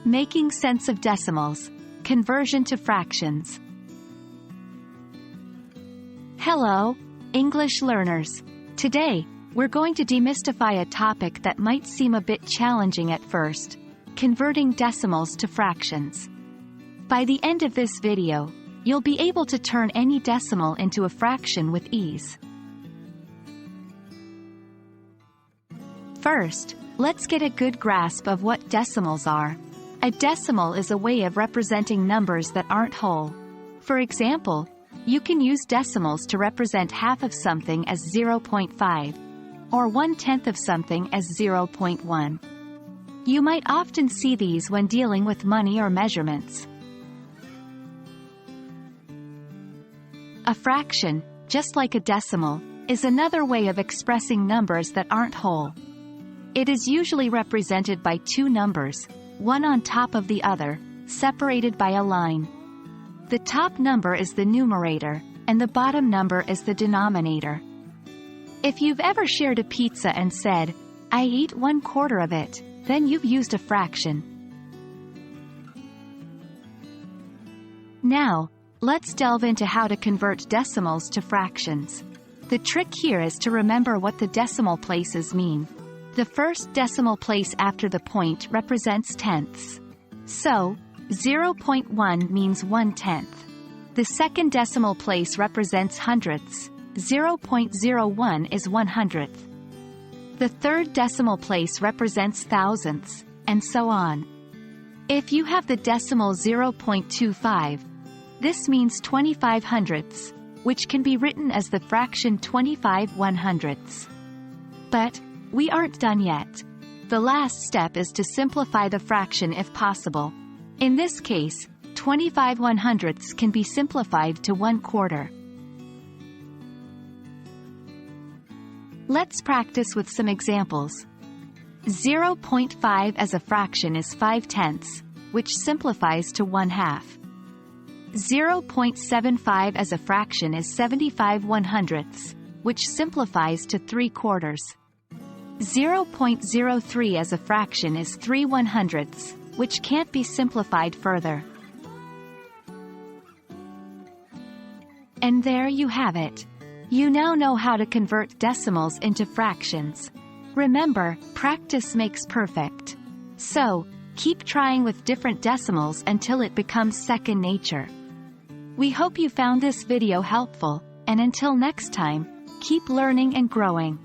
Making sense of decimals. Conversion to fractions. Hello, English learners. Today, we're going to demystify a topic that might seem a bit challenging at first: converting decimals to fractions. By the end of this video, you'll be able to turn any decimal into a fraction with ease. First, let's get a good grasp of what decimals are. A decimal is a way of representing numbers that aren't whole. For example, you can use decimals to represent half of something as 0.5, or 1/10 of something as 0.1. You might often see these when dealing with money or measurements. A fraction, just like a decimal, is another way of expressing numbers that aren't whole. It is usually represented by two numbers, one on top of the other, separated by a line. The top number is the numerator, and the bottom number is the denominator. If you've ever shared a pizza and said, "I ate 1/4 of it," then you've used a fraction. Now, let's delve into how to convert decimals to fractions. The trick here is to remember what the decimal places mean. The first decimal place after the point represents tenths. So, 0.1 means 1/10. The second decimal place represents hundredths. 0.01 is 1/100th. The third decimal place represents thousandths, and so on. If you have the decimal 0.25, this means 25 hundredths, which can be written as the fraction 25 100ths. But we aren't done yet. The last step is to simplify the fraction if possible. In this case, 25 100ths can be simplified to 1/4. Let's practice with some examples. 0.5 as a fraction is 5/10, which simplifies to 1/2. 0.75 as a fraction is 75 100ths, which simplifies to 3/4. 0.03 as a fraction is 3 100ths, which can't be simplified further. And there you have it. You now know how to convert decimals into fractions. Remember, practice makes perfect. So, keep trying with different decimals until it becomes second nature. We hope you found this video helpful, and until next time, keep learning and growing.